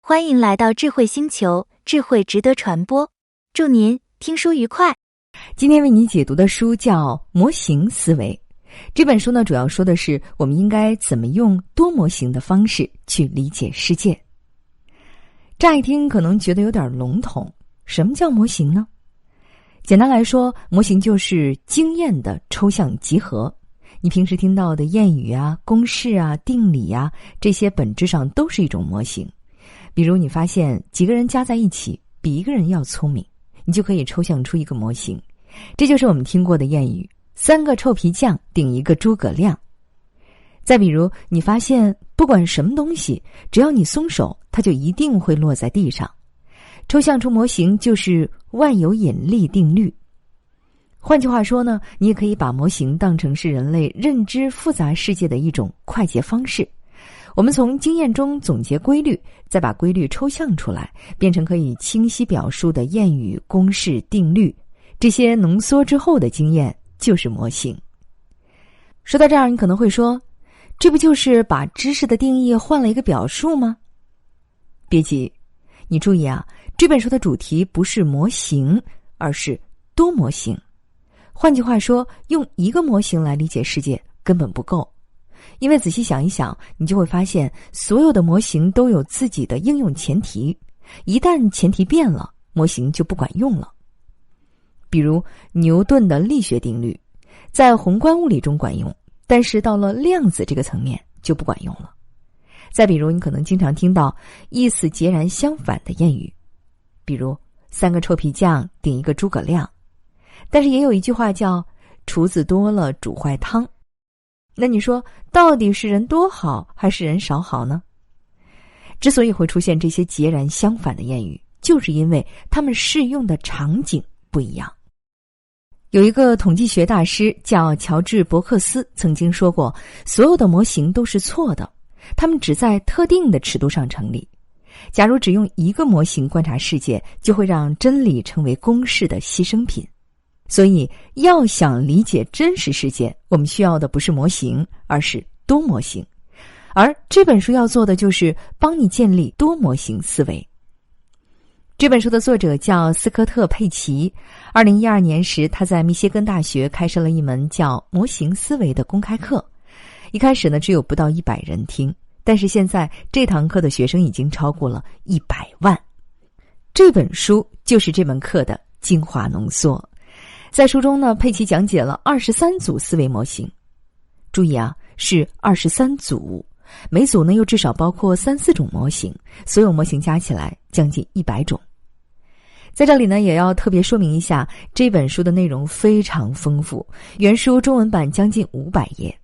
欢迎来到智慧星球，智慧值得传播。祝您听书愉快。今天为你解读的书叫《模型思维》。这本书呢，主要说的是我们应该怎么用多模型的方式去理解世界。乍一听可能觉得有点笼统，什么叫模型呢？简单来说，模型就是经验的抽象集合。你平时听到的谚语啊、公式啊、定理啊，这些本质上都是一种模型。比如你发现几个人加在一起比一个人要聪明，你就可以抽象出一个模型。这就是我们听过的谚语，3个臭皮匠顶一个诸葛亮。再比如你发现不管什么东西，只要你松手，它就一定会落在地上。抽象出模型就是万有引力定律。换句话说呢，你也可以把模型当成是人类认知复杂世界的一种快捷方式。我们从经验中总结规律，再把规律抽象出来，变成可以清晰表述的谚语、公式、定律。这些浓缩之后的经验就是模型。说到这儿，你可能会说，这不就是把知识的定义换了一个表述吗？别急，你注意啊，这本书的主题不是模型，而是多模型。换句话说，用一个模型来理解世界根本不够。因为仔细想一想，你就会发现所有的模型都有自己的应用前提，一旦前提变了，模型就不管用了。比如牛顿的力学定律，在宏观物理中管用，但是到了量子这个层面就不管用了。再比如你可能经常听到意思截然相反的谚语，比如3个臭皮匠顶一个诸葛亮，但是也有一句话叫厨子多了煮坏汤。那你说到底是人多好还是人少好呢？之所以会出现这些截然相反的谚语，就是因为它们适用的场景不一样。有一个统计学大师叫乔治·伯克斯曾经说过，所有的模型都是错的，它们只在特定的尺度上成立。假如只用一个模型观察世界，就会让真理成为公式的牺牲品。所以要想理解真实世界，我们需要的不是模型，而是多模型。而这本书要做的就是帮你建立多模型思维。这本书的作者叫斯科特·佩奇。2012年时，他在密歇根大学开设了一门叫模型思维的公开课。一开始呢，只有不到100人听，但是现在这堂课的学生已经超过了100万。这本书就是这门课的精华浓缩。在书中呢，佩奇讲解了23组思维模型。注意啊，是23组，每组呢又至少包括3-4种模型，所有模型加起来将近100种。在这里呢，也要特别说明一下，这本书的内容非常丰富，原书中文版将近500页，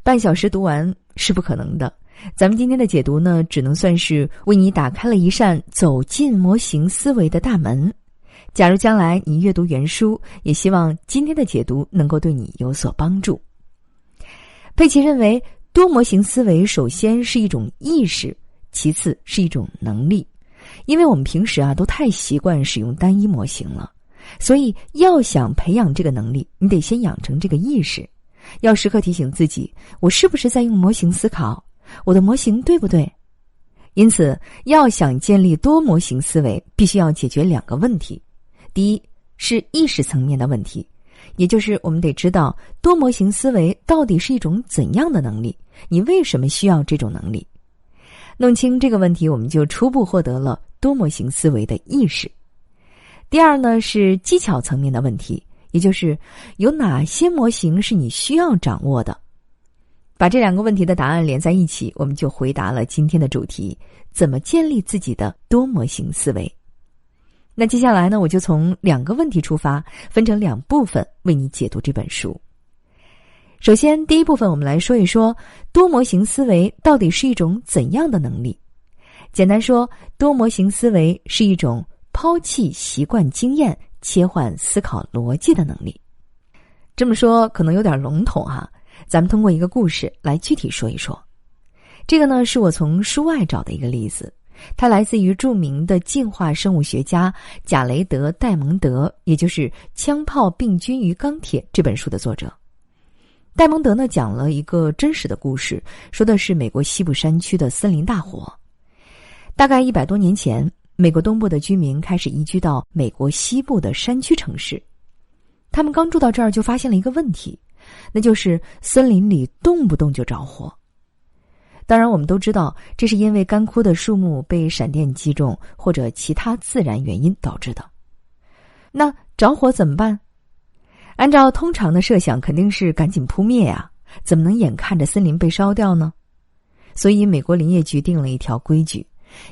半小时读完是不可能的。咱们今天的解读呢，只能算是为你打开了一扇走进模型思维的大门。假如将来你阅读原书，也希望今天的解读能够对你有所帮助。佩奇认为，多模型思维首先是一种意识，其次是一种能力。因为我们平时都太习惯使用单一模型了，所以要想培养这个能力，你得先养成这个意识，要时刻提醒自己，我是不是在用模型思考？我的模型对不对？因此，要想建立多模型思维，必须要解决2个问题。第一是意识层面的问题，也就是我们得知道多模型思维到底是一种怎样的能力，你为什么需要这种能力？弄清这个问题，我们就初步获得了多模型思维的意识。第二呢，是技巧层面的问题，也就是有哪些模型是你需要掌握的。把这2个问题的答案连在一起，我们就回答了今天的主题，怎么建立自己的多模型思维。那接下来呢，我就从2个问题出发，分成2部分为你解读这本书。首先，第一部分我们来说一说多模型思维到底是一种怎样的能力。简单说，多模型思维是一种抛弃习惯经验，切换思考逻辑的能力。这么说可能有点笼统哈，咱们通过一个故事来具体说一说。这个呢，是我从书外找的一个例子。它来自于著名的进化生物学家贾雷德·戴蒙德，也就是《枪炮、病菌与钢铁》这本书的作者。戴蒙德呢讲了一个真实的故事，说的是美国西部山区的森林大火。大概100多年前，美国东部的居民开始移居到美国西部的山区城市。他们刚住到这儿就发现了一个问题，那就是森林里动不动就着火。当然我们都知道，这是因为干枯的树木被闪电击中或者其他自然原因导致的。那着火怎么办？按照通常的设想，肯定是赶紧扑灭啊，怎么能眼看着森林被烧掉呢？所以美国林业局定了一条规矩，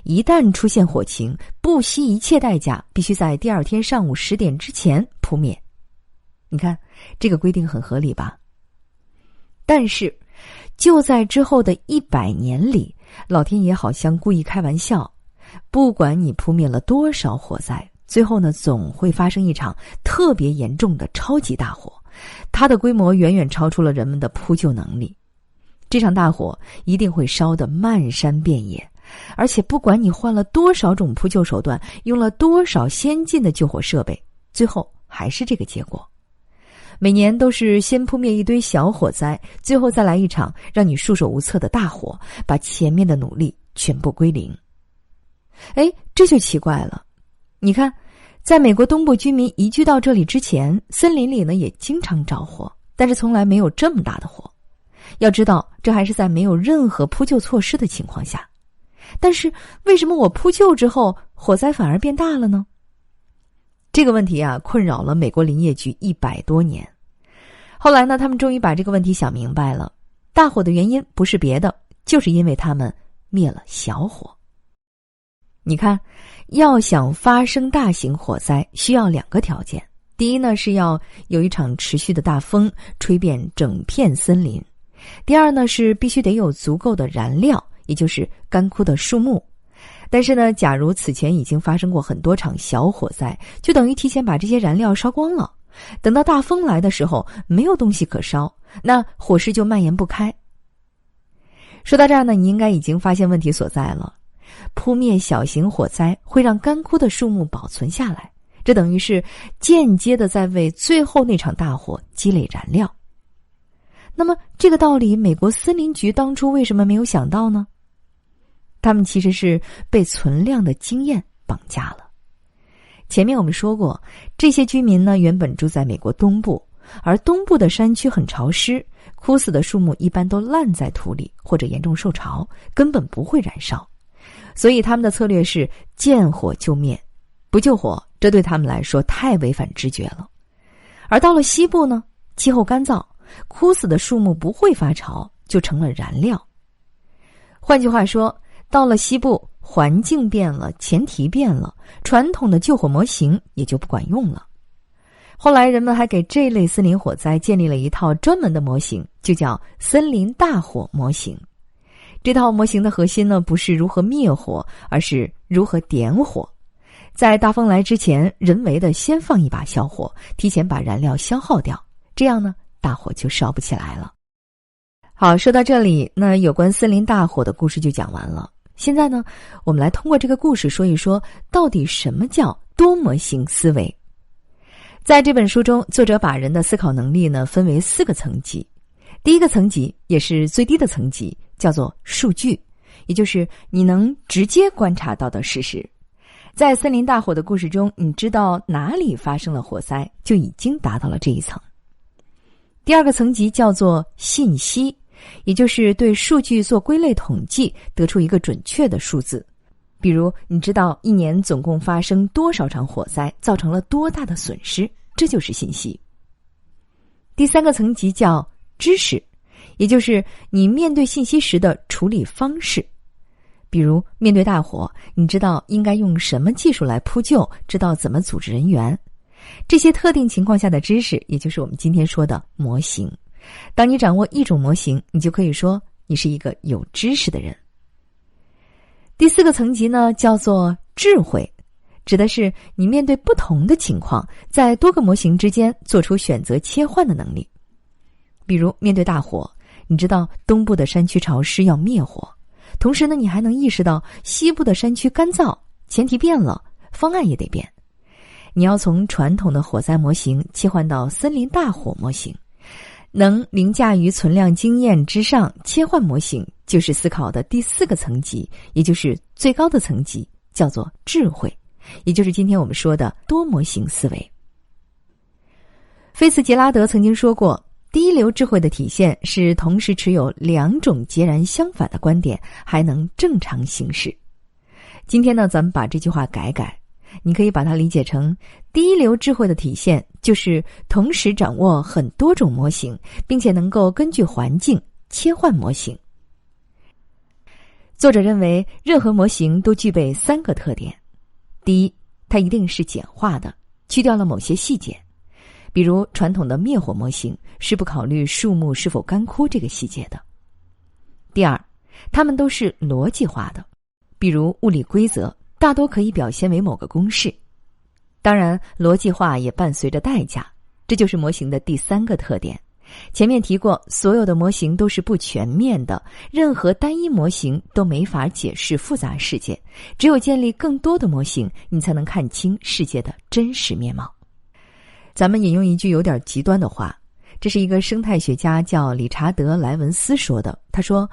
一旦出现火情，不惜一切代价，必须在第二天上午10点之前扑灭。你看，这个规定很合理吧？但是就在之后的100年里，老天爷好像故意开玩笑，不管你扑灭了多少火灾，最后呢，总会发生一场特别严重的超级大火，它的规模远远超出了人们的扑救能力。这场大火一定会烧得漫山遍野，而且不管你换了多少种扑救手段，用了多少先进的救火设备，最后还是这个结果。每年都是先扑灭一堆小火灾，最后再来一场让你束手无策的大火，把前面的努力全部归零。这就奇怪了。你看，在美国东部居民移居到这里之前，森林里呢也经常着火，但是从来没有这么大的火。要知道，这还是在没有任何扑救措施的情况下。但是为什么我扑救之后，火灾反而变大了呢？这个问题啊，困扰了美国林业局100多年。后来呢，他们终于把这个问题想明白了，大火的原因不是别的，就是因为他们灭了小火。你看，要想发生大型火灾，需要2个条件。第一呢，是要有一场持续的大风，吹遍整片森林。第二呢，是必须得有足够的燃料，也就是干枯的树木。但是呢，假如此前已经发生过很多场小火灾，就等于提前把这些燃料烧光了。等到大风来的时候，没有东西可烧，那火势就蔓延不开。说到这儿呢，你应该已经发现问题所在了。扑灭小型火灾会让干枯的树木保存下来，这等于是间接的在为最后那场大火积累燃料。那么这个道理，美国森林局当初为什么没有想到呢？他们其实是被存量的经验绑架了。前面我们说过，这些居民呢原本住在美国东部，而东部的山区很潮湿，枯死的树木一般都烂在土里或者严重受潮，根本不会燃烧。所以他们的策略是见火就灭，不救火，这对他们来说太违反直觉了。而到了西部呢，气候干燥，枯死的树木不会发潮，就成了燃料。换句话说，到了西部，环境变了，前提变了，传统的救火模型也就不管用了。后来人们还给这类森林火灾建立了一套专门的模型，就叫森林大火模型。这套模型的核心呢，不是如何灭火，而是如何点火。在大风来之前，人为的先放一把小火，提前把燃料消耗掉，这样呢，大火就烧不起来了。好，说到这里，那有关森林大火的故事就讲完了。现在呢，我们来通过这个故事说一说，到底什么叫多模型思维。在这本书中，作者把人的思考能力呢分为4个层级。第一个层级，也是最低的层级，叫做数据，也就是你能直接观察到的事实。在森林大火的故事中，你知道哪里发生了火灾，就已经达到了这一层。第二个层级叫做信息，也就是对数据做归类统计，得出一个准确的数字。比如你知道一年总共发生多少场火灾，造成了多大的损失，这就是信息。第3个层级叫知识，也就是你面对信息时的处理方式。比如面对大火，你知道应该用什么技术来扑救，知道怎么组织人员。这些特定情况下的知识，也就是我们今天说的模型。当你掌握一种模型，你就可以说你是一个有知识的人。第4个层级呢，叫做智慧，指的是你面对不同的情况，在多个模型之间做出选择切换的能力。比如面对大火，你知道东部的山区潮湿要灭火，同时呢，你还能意识到西部的山区干燥，前提变了，方案也得变。你要从传统的火灾模型切换到森林大火模型，能凌驾于存量经验之上，切换模型就是思考的第4个层级，也就是最高的层级，叫做智慧，也就是今天我们说的多模型思维。菲茨杰拉德曾经说过，第一流智慧的体现是同时持有2种截然相反的观点，还能正常行事。今天呢，咱们把这句话改改，你可以把它理解成，第一流智慧的体现就是同时掌握很多种模型，并且能够根据环境切换模型。作者认为，任何模型都具备3个特点。第一，它一定是简化的，去掉了某些细节，比如传统的灭火模型是不考虑树木是否干枯这个细节的。第二，它们都是逻辑化的，比如物理规则大多可以表现为某个公式。当然，逻辑化也伴随着代价，这就是模型的第3个特点。前面提过，所有的模型都是不全面的，任何单一模型都没法解释复杂世界，只有建立更多的模型，你才能看清世界的真实面貌。咱们引用一句有点极端的话，这是一个生态学家叫理查德·莱文斯说的。他说，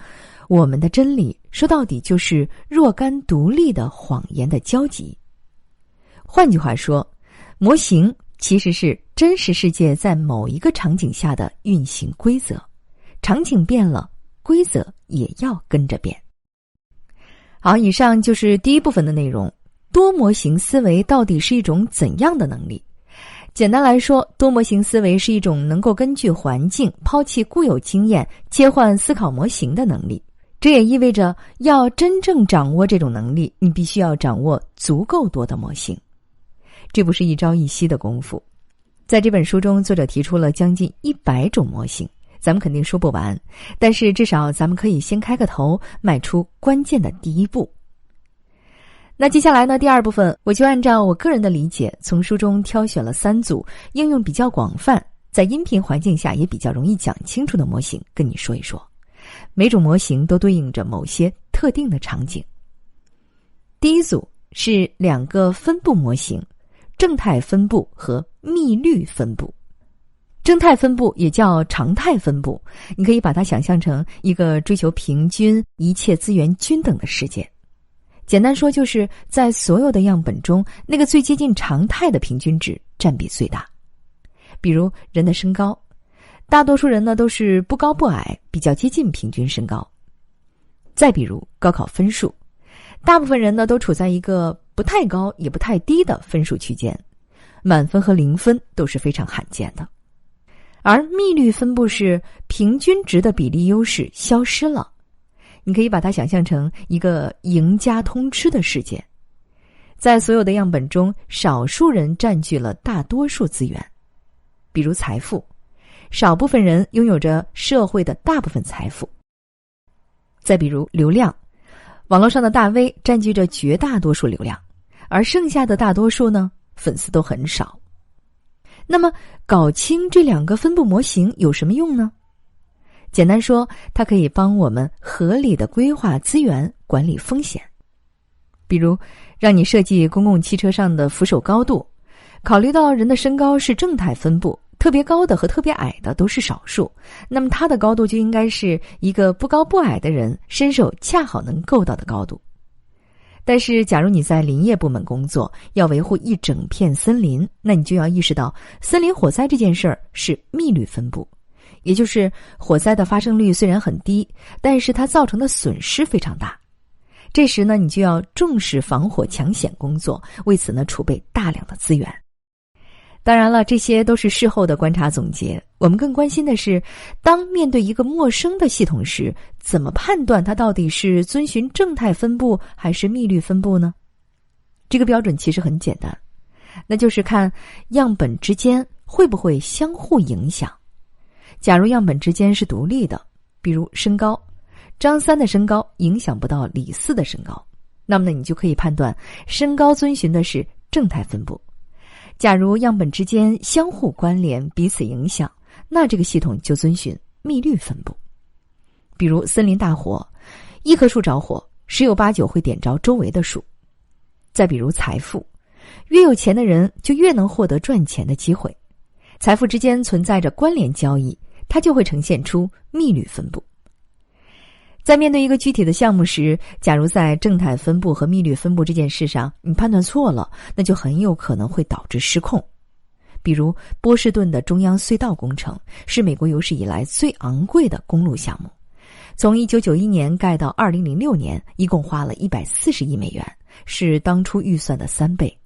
我们的真理说到底就是若干独立的谎言的交集。换句话说，模型其实是真实世界在某一个场景下的运行规则，场景变了，规则也要跟着变。好，以上就是第一部分的内容。多模型思维到底是一种怎样的能力？简单来说，多模型思维是一种能够根据环境抛弃固有经验，切换思考模型的能力。这也意味着，要真正掌握这种能力，你必须要掌握足够多的模型。这不是一朝一夕的功夫。在这本书中，作者提出了将近100种模型，咱们肯定说不完，但是至少咱们可以先开个头，迈出关键的第一步。那接下来呢，第2部分我就按照我个人的理解，从书中挑选了3组应用比较广泛，在音频环境下也比较容易讲清楚的模型跟你说一说。每种模型都对应着某些特定的场景。第一组是2个分布模型，正态分布和幂律分布。正态分布也叫常态分布，你可以把它想象成一个追求平均、一切资源均等的世界。简单说，就是在所有的样本中，那个最接近常态的平均值占比最大。比如人的身高，大多数人呢都是不高不矮，比较接近平均身高。再比如高考分数，大部分人呢都处在一个不太高也不太低的分数区间，满分和0分都是非常罕见的。而幂律分布是平均值的比例优势消失了，你可以把它想象成一个赢家通吃的世界。在所有的样本中，少数人占据了大多数资源，比如财富，少部分人拥有着社会的大部分财富。再比如流量，网络上的大 V 占据着绝大多数流量，而剩下的大多数呢，粉丝都很少。那么搞清这2个分布模型有什么用呢？简单说，它可以帮我们合理的规划资源，管理风险。比如让你设计公共汽车上的扶手高度，考虑到人的身高是正态分布，特别高的和特别矮的都是少数，那么它的高度就应该是一个不高不矮的人伸手恰好能够到的高度。但是假如你在林业部门工作，要维护一整片森林，那你就要意识到森林火灾这件事儿是幂律分布，也就是火灾的发生率虽然很低，但是它造成的损失非常大。这时呢，你就要重视防火抢险工作，为此呢储备大量的资源。当然了，这些都是事后的观察总结，我们更关心的是，当面对一个陌生的系统时，怎么判断它到底是遵循正态分布还是幂律分布呢？这个标准其实很简单，那就是看样本之间会不会相互影响。假如样本之间是独立的，比如身高，张3的身高影响不到李4的身高，那么呢，你就可以判断身高遵循的是正态分布。假如样本之间相互关联，彼此影响，那这个系统就遵循幂律分布。比如森林大火，一棵树着火，十有八九会点着周围的树。再比如财富，越有钱的人就越能获得赚钱的机会，财富之间存在着关联交易，它就会呈现出幂律分布。在面对一个具体的项目时，假如在正态分布和幂律分布这件事上你判断错了，那就很有可能会导致失控。比如波士顿的中央隧道工程是美国有史以来最昂贵的公路项目，从1991年盖到2006年，一共花了140亿美元，是当初预算的3倍。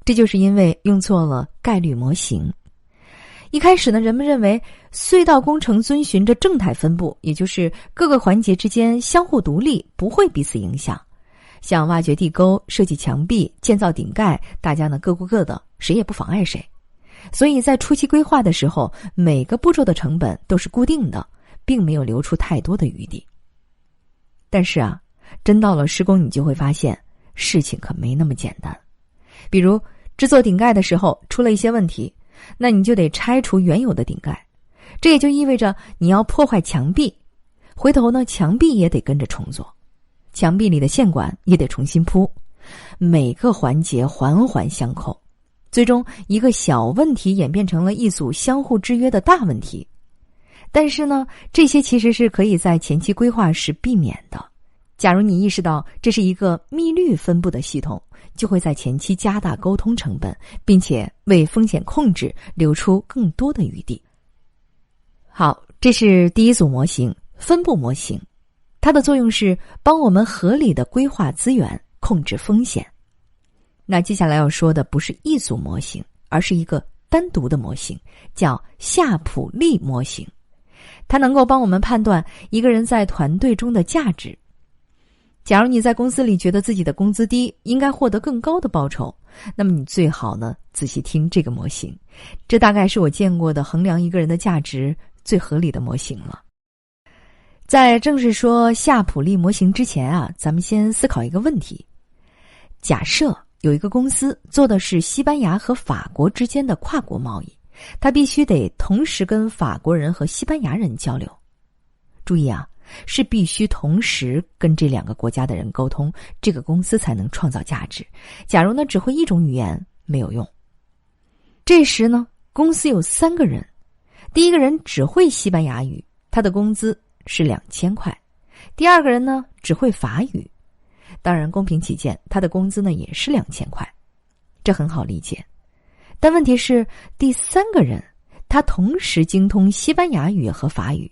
这就是因为用错了概率模型。一开始呢，人们认为隧道工程遵循着正态分布，也就是各个环节之间相互独立，不会彼此影响。像挖掘地沟、设计墙壁、建造顶盖，大家呢各顾各的，谁也不妨碍谁。所以在初期规划的时候，每个步骤的成本都是固定的，并没有留出太多的余地。但是啊，真到了施工，你就会发现事情可没那么简单。比如制作顶盖的时候出了一些问题，那你就得拆除原有的顶盖，这也就意味着你要破坏墙壁，回头呢墙壁也得跟着重做，墙壁里的线管也得重新铺，每个环节环环相扣，最终一个小问题演变成了一组相互制约的大问题。但是呢，这些其实是可以在前期规划时避免的。假如你意识到这是一个幂律分布的系统，就会在前期加大沟通成本，并且为风险控制留出更多的余地。好，这是第一组模型，分布模型。它的作用是帮我们合理的规划资源，控制风险。那接下来要说的不是一组模型，而是一个单独的模型，叫夏普利模型。它能够帮我们判断一个人在团队中的价值。假如你在公司里觉得自己的工资低，应该获得更高的报酬，那么你最好呢仔细听这个模型，这大概是我见过的衡量一个人的价值最合理的模型了。在正式说夏普利模型之前啊，咱们先思考一个问题。假设有一个公司做的是西班牙和法国之间的跨国贸易，它必须得同时跟法国人和西班牙人交流。注意啊，是必须同时跟这2个国家的人沟通，这个公司才能创造价值。假如呢只会一种语言，没有用。这时呢，公司有3个人，第一个人只会西班牙语，他的工资是2000块；第二个人呢只会法语，当然公平起见，他的工资呢也是2000块，这很好理解。但问题是，第3个人他同时精通西班牙语和法语。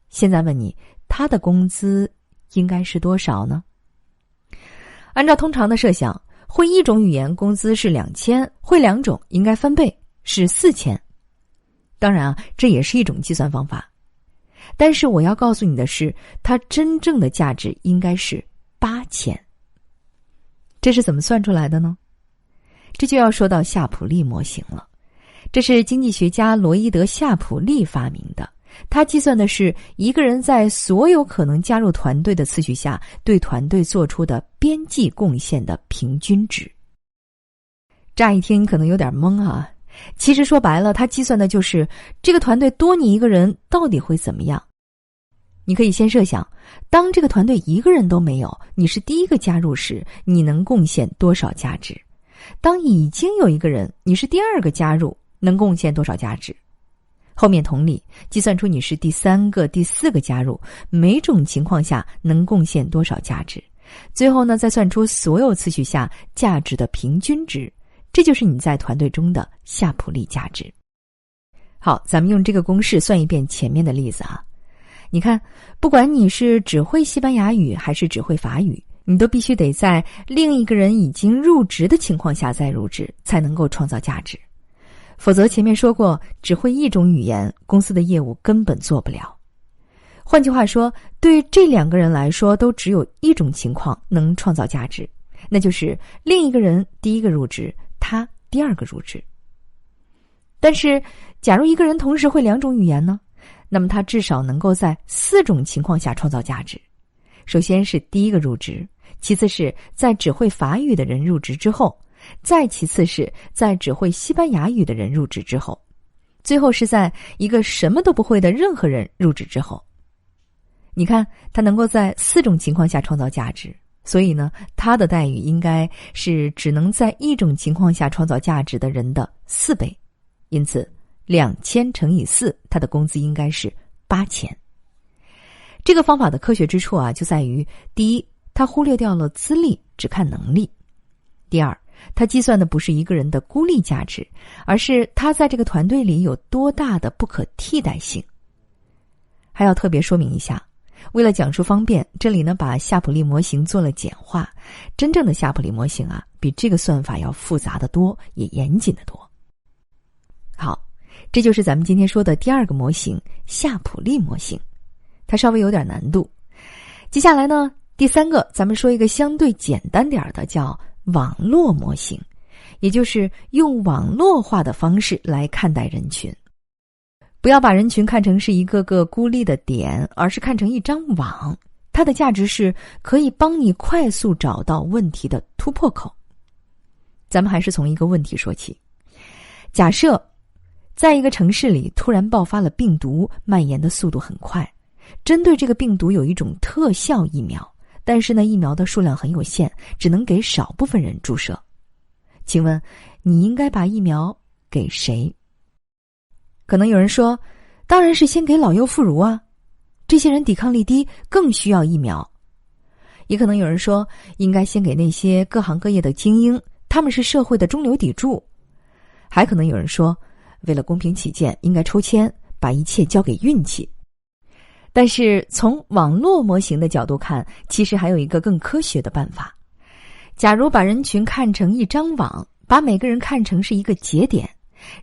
现在问你，他的工资应该是多少呢？按照通常的设想，会一种语言工资是2000，会2种应该翻倍，是4000。当然啊，这也是一种计算方法。但是我要告诉你的是，它真正的价值应该是8000。这是怎么算出来的呢？这就要说到夏普利模型了。这是经济学家罗伊德·夏普利发明的。他计算的是一个人在所有可能加入团队的次序下，对团队做出的边际贡献的平均值。乍一听可能有点懵啊，其实说白了，他计算的就是这个团队多你一个人到底会怎么样。你可以先设想，当这个团队一个人都没有，你是第一个加入时，你能贡献多少价值？当已经有一个人，你是第二个加入，能贡献多少价值？后面同理，计算出你是第3个、第4个加入，每种情况下能贡献多少价值。最后呢，再算出所有次序下价值的平均值，这就是你在团队中的夏普利价值。好，咱们用这个公式算一遍前面的例子啊。你看，不管你是只会西班牙语还是只会法语，你都必须得在另一个人已经入职的情况下再入职，才能够创造价值。否则前面说过，只会一种语言，公司的业务根本做不了。换句话说，对这2个人来说，都只有一种情况能创造价值，那就是另一个人第一个入职，他第二个入职。但是假如一个人同时会2种语言呢，那么他至少能够在4种情况下创造价值。首先是第一个入职，其次是在只会法语的人入职之后，再其次是在只会西班牙语的人入职之后，最后是在一个什么都不会的任何人入职之后。你看，他能够在4种情况下创造价值，所以呢，他的待遇应该是只能在一种情况下创造价值的人的4倍。因此，2000乘以4，他的工资应该是8000。这个方法的科学之处啊，就在于第一，它忽略掉了资历，只看能力；第二，它计算的不是一个人的孤立价值，而是他在这个团队里有多大的不可替代性。还要特别说明一下，为了讲述方便，这里呢把夏普利模型做了简化，真正的夏普利模型啊，比这个算法要复杂得多，也严谨得多。好，这就是咱们今天说的第二个模型，夏普利模型，它稍微有点难度。接下来呢，第三个咱们说一个相对简单点的，叫网络模型，也就是用网络化的方式来看待人群。不要把人群看成是一个个孤立的点，而是看成一张网，它的价值是可以帮你快速找到问题的突破口。咱们还是从一个问题说起，假设在一个城市里突然爆发了病毒，蔓延的速度很快，针对这个病毒有一种特效疫苗，但是呢，疫苗的数量很有限，只能给少部分人注射。请问你应该把疫苗给谁？可能有人说，当然是先给老幼妇孺啊，这些人抵抗力低，更需要疫苗。也可能有人说，应该先给那些各行各业的精英，他们是社会的中流砥柱。还可能有人说，为了公平起见，应该抽签，把一切交给运气。但是从网络模型的角度看，其实还有一个更科学的办法。假如把人群看成一张网，把每个人看成是一个节点，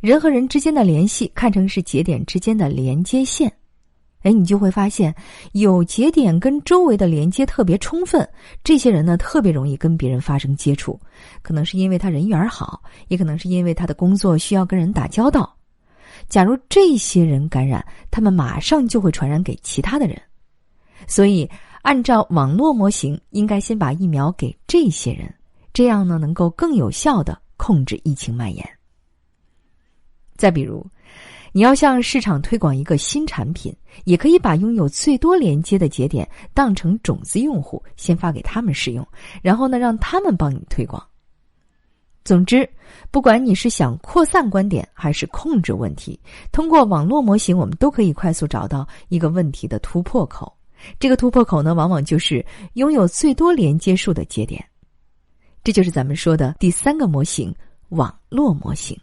人和人之间的联系看成是节点之间的连接线，你就会发现有节点跟周围的连接特别充分，这些人呢特别容易跟别人发生接触，可能是因为他人缘好，也可能是因为他的工作需要跟人打交道。假如这些人感染，他们马上就会传染给其他的人。所以按照网络模型，应该先把疫苗给这些人，这样呢能够更有效地控制疫情蔓延。再比如，你要向市场推广一个新产品，也可以把拥有最多连接的节点当成种子用户，先发给他们试用，然后呢让他们帮你推广。总之，不管你是想扩散观点还是控制问题，通过网络模型，我们都可以快速找到一个问题的突破口。这个突破口呢，往往就是拥有最多连接数的节点。这就是咱们说的第三个模型，网络模型。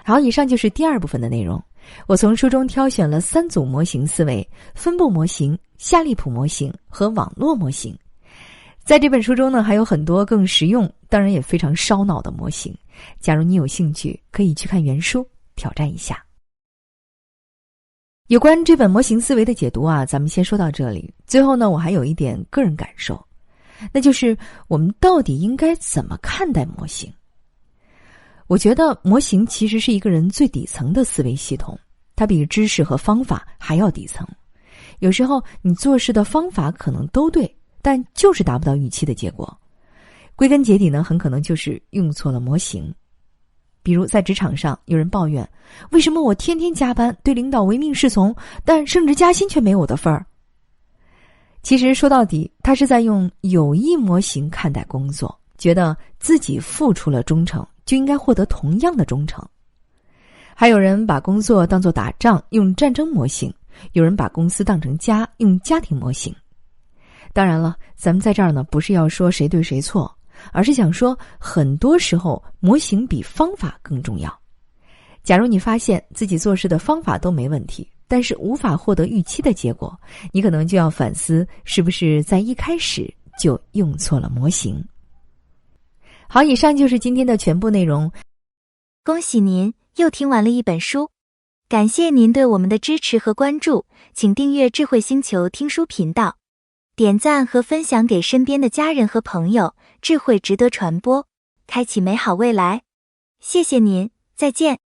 好，以上就是第二部分的内容。我从书中挑选了3组模型思维：分布模型、夏利普模型和网络模型。在这本书中呢，还有很多更实用，当然也非常烧脑的模型。假如你有兴趣，可以去看原书，挑战一下。有关这本模型思维的解读啊，咱们先说到这里。最后呢，我还有一点个人感受，那就是我们到底应该怎么看待模型？我觉得模型其实是一个人最底层的思维系统，它比知识和方法还要底层。有时候你做事的方法可能都对，但就是达不到预期的结果。归根结底呢，很可能就是用错了模型。比如在职场上，有人抱怨，为什么我天天加班，对领导唯命是从，但升职加薪却没我的份儿？其实说到底，他是在用有意模型看待工作，觉得自己付出了忠诚，就应该获得同样的忠诚。还有人把工作当作打仗，用战争模型；有人把公司当成家，用家庭模型。当然了，咱们在这儿呢，不是要说谁对谁错，而是想说，很多时候模型比方法更重要。假如你发现自己做事的方法都没问题，但是无法获得预期的结果，你可能就要反思，是不是在一开始就用错了模型。好，以上就是今天的全部内容。恭喜您又听完了一本书，感谢您对我们的支持和关注，请订阅智慧星球听书频道，点赞和分享给身边的家人和朋友，智慧值得传播，开启美好未来。谢谢您，再见。